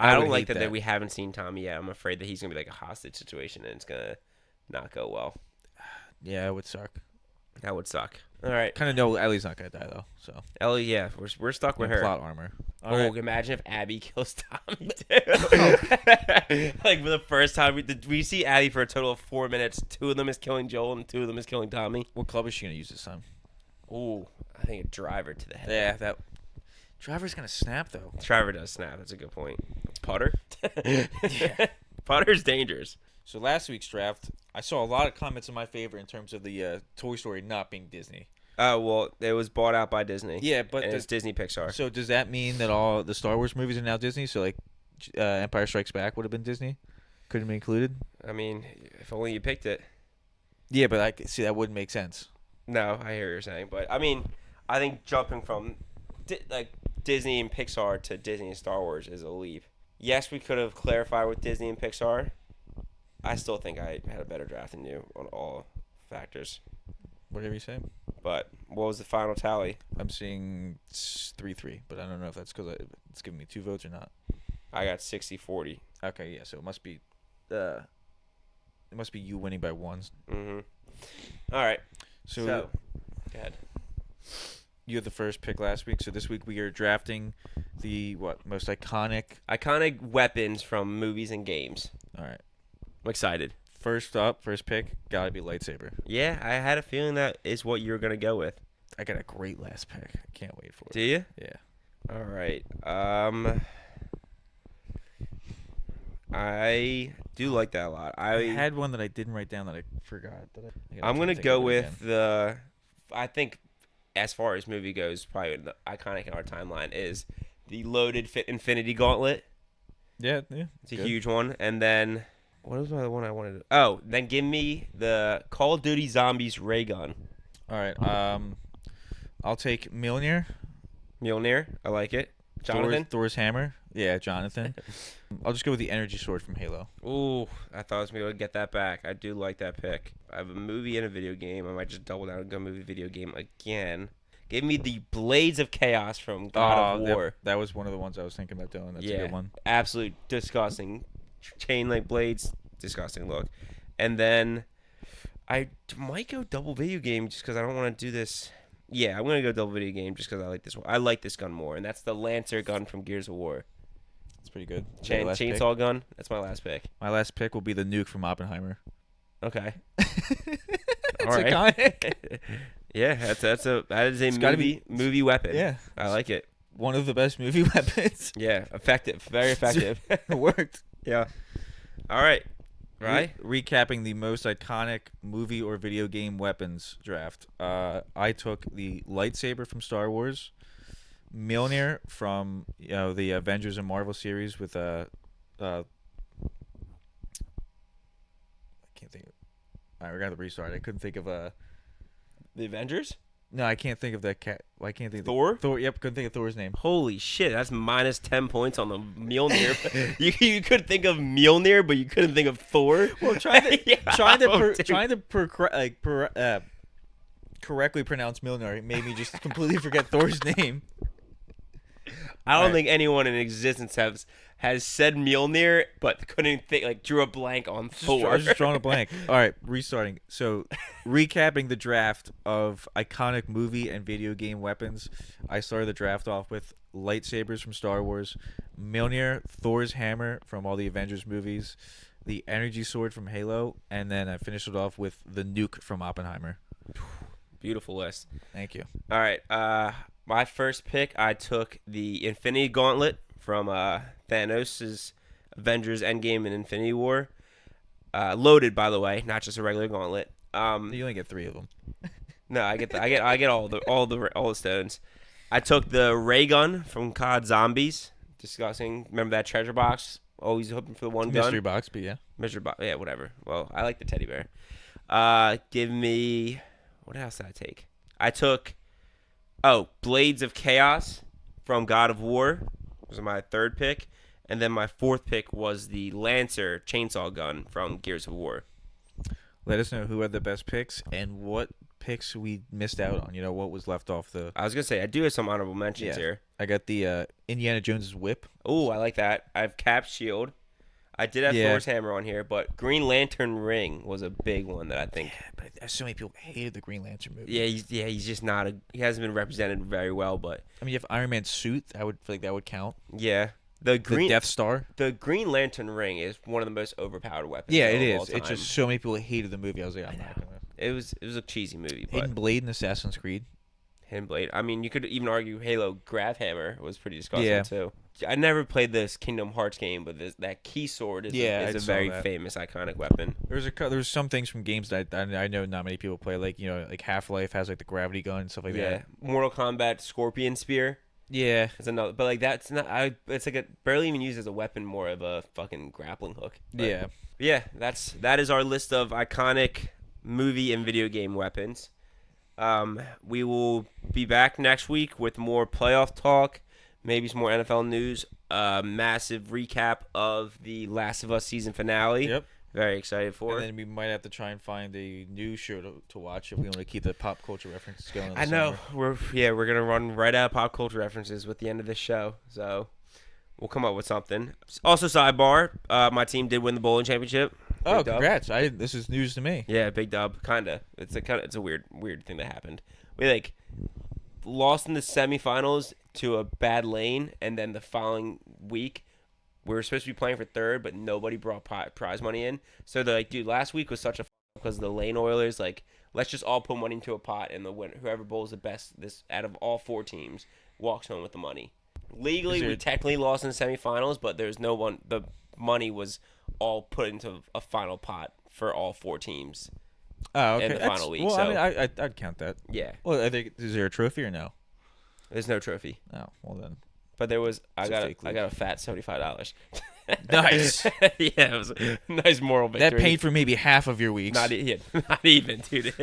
I don't like that we haven't seen Tommy yet. I'm afraid that he's gonna be like a hostage situation and it's gonna not go well. Yeah, it would suck. That would suck. All right. Kind of know Ellie's not gonna die though. So Ellie, yeah, we're stuck with and her. plot armor. All Oh, right. imagine if Abby kills Tommy too. Like for the first time, we see Abby for a total of 4 minutes. 2 of them is killing Joel, and 2 of them is killing Tommy. What club is she gonna use this time? Ooh, I think a driver to the head. Yeah, that driver's gonna snap though. Driver does snap. That's a good point. Putter. Yeah. Putter's dangerous. So last week's draft, I saw a lot of comments in my favor in terms of the Toy Story not being Disney. Well, it was bought out by Disney. Yeah, but and it's Disney Pixar. So does that mean that all the Star Wars movies are now Disney? So like, Empire Strikes Back would have been Disney, couldn't be included. I mean, if only you picked it. Yeah, but I see that wouldn't make sense. No, I hear what you're saying, but I mean, I think jumping from Disney and Pixar to Disney and Star Wars is a leap. Yes, we could have clarified with Disney and Pixar. I still think I had a better draft than you on all factors. Whatever you say. But what was the final tally? I'm seeing 3-3, but I don't know if that's because it's giving me 2 votes or not. I got 60-40. Okay, yeah, so it must be you winning by 1. Mm-hmm. All right. So go ahead. You had the first pick last week, so this week we are drafting the most iconic Weapons from movies and games. All right. I'm excited. First pick, gotta be lightsaber. Yeah, I had a feeling that is what you were gonna go with. I got a great last pick. I can't wait for it. Do you? Yeah. All right. I do like that a lot. I had one that I didn't write down that I forgot. I'm gonna go with the. I think, as far as movie goes, probably the iconic in our timeline is the loaded Infinity Gauntlet. Yeah. It's a huge one, and then. What was the other one I wanted to... Oh, then give me the Call of Duty Zombies ray gun. All right. I'll take Mjolnir. Mjolnir. I like it. Jonathan? Thor's hammer. Yeah, Jonathan. I'll just go with the energy sword from Halo. Ooh, I thought I was going to be able to get that back. I do like that pick. I have a movie and a video game. I might just double down and go movie video game again. Give me the Blades of Chaos from God of War. That was one of the ones I was thinking about doing. That's a good one. Absolute disgusting. Chain link blades, disgusting look. And then I might go double video game just because I don't want to do this. Yeah, I'm gonna go double video game just because I like this one. I like this gun more, and that's the Lancer gun from Gears of War. That's pretty good. Chainsaw gun. That's my last pick. My last pick will be the nuke from Oppenheimer. Okay. All right. Yeah, that is a movie weapon. Yeah, I like it. One of the best movie weapons. Yeah, effective, very effective. It worked. Yeah. All right. Right. Recapping the most iconic movie or video game weapons draft. I took the lightsaber from Star Wars, Mjolnir from the Avengers and Marvel series with I can't think of. All right, we're gonna restart. I couldn't think of the Avengers. No, I can't think of that cat. I can't think of Thor. Thor. Yep, couldn't think of Thor's name. Holy shit, that's minus 10 points on the Mjolnir. you could think of Mjolnir, but you couldn't think of Thor. Well, trying to correctly pronounce Mjolnir made me just completely forget Thor's name. I don't think anyone in existence has said Mjolnir, but couldn't think, drew a blank on Thor. I was just drawing a blank. All right, restarting. So, recapping the draft of iconic movie and video game weapons, I started the draft off with lightsabers from Star Wars, Mjolnir, Thor's hammer from all the Avengers movies, the energy sword from Halo, and then I finished it off with the nuke from Oppenheimer. Beautiful list. Thank you. All right, my first pick, I took the Infinity Gauntlet from Thanos' Avengers Endgame and Infinity War. Loaded, by the way, not just a regular gauntlet. You only get 3 of them. No, I get all the stones. I took the ray gun from COD Zombies. Disgusting. Remember that treasure box? Always hoping for the one gun. Mystery box, but yeah. Mystery box. Yeah, whatever. Well, I like the teddy bear. Give me. What else did I take? I took. Blades of Chaos from God of War was my third pick. And then my fourth pick was the Lancer chainsaw gun from Gears of War. Let us know who had the best picks and what picks we missed out on. What was left off the... I was going to say, I do have some honorable mentions here. I got the Indiana Jones's whip. Oh, I like that. I have Cap's shield. I did have Yeah. Thor's hammer on here, but Green Lantern ring was a big one that I think. Yeah, but so many people hated the Green Lantern movie. He's just not he hasn't been represented very well, but I mean, you have Iron Man's suit. I would feel like that would count. yeah. The Death Star. The Green Lantern ring is one of the most overpowered weapons. Yeah, of it all is. time. It's just so many people hated the movie. I was like, I'm not gonna. It was a cheesy movie, but Hidden Blade in Assassin's Creed. Hidden Blade. I mean, you could even argue Halo Gravhammer was pretty disgusting Yeah. too. I never played this Kingdom Hearts game, but that key sword is I a saw very that. famous, iconic weapon. There's some things from games that I know not many people play. Like like Half-Life has like the gravity gun and stuff like Yeah, that. Mortal Kombat Scorpion Spear Yeah. is another, but like that's not. It's like barely even used as a weapon, more of a fucking grappling hook. But Yeah. yeah. That is our list of iconic movie and video game weapons. We will be back next week with more playoff talk, maybe some more NFL news, massive recap of the Last of Us season finale. Yep. Very excited for And it. then we might have to try and find a new show to watch if we want to keep the pop culture references going. in the I know summer. we're gonna run right out of pop culture references with the end of this show, so we'll come up with something. Also, sidebar, my team did win the bowling championship. Oh, Big dub. congrats! This is news to me. Yeah, big dub, kinda. It's a weird thing that happened. We lost in the semifinals to a bad lane, and then the following week we were supposed to be playing for third, but nobody brought prize money in. So they're like, dude, last week was such a because the lane Oilers let's just all put money into a pot, and the winner, whoever bowls the best this out of all 4 teams, walks home with the money. Legally, we technically lost in the semifinals, but there's no one. The money was all put into a final pot for all 4 teams. Oh, okay. In the final week, Well, so- I mean, I'd count that. Yeah, Well, I think is there a trophy or no? there's no trophy. Oh, well then. But there was I It's a got fake I league. got a fat $75. Nice. Yeah, it was a nice moral victory. That paid for maybe half of your weeks. not not even, dude.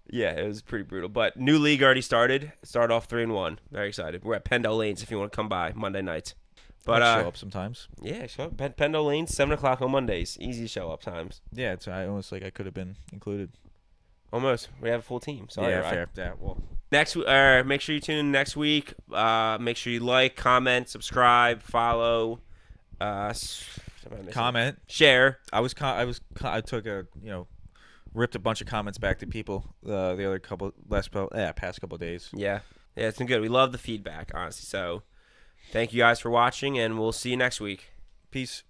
Yeah, it was pretty brutal. But new league already started. Start off 3-1. Very excited. We're at Pendle Lanes if you want to come by Monday nights. But I'd show up sometimes. yeah, show up. Pendle Lanes 7:00 on Mondays. Easy show up times. Yeah, it's almost like I could have been included. Almost. We have a full team. Sorry, yeah, right? fair. Yeah, well, Next, make sure you tune in next week. Make sure you like, comment, subscribe, follow, comment. share. I took ripped a bunch of comments back to people the other past couple days. Yeah, it's been good. We love the feedback, honestly. So, thank you guys for watching, and we'll see you next week. Peace.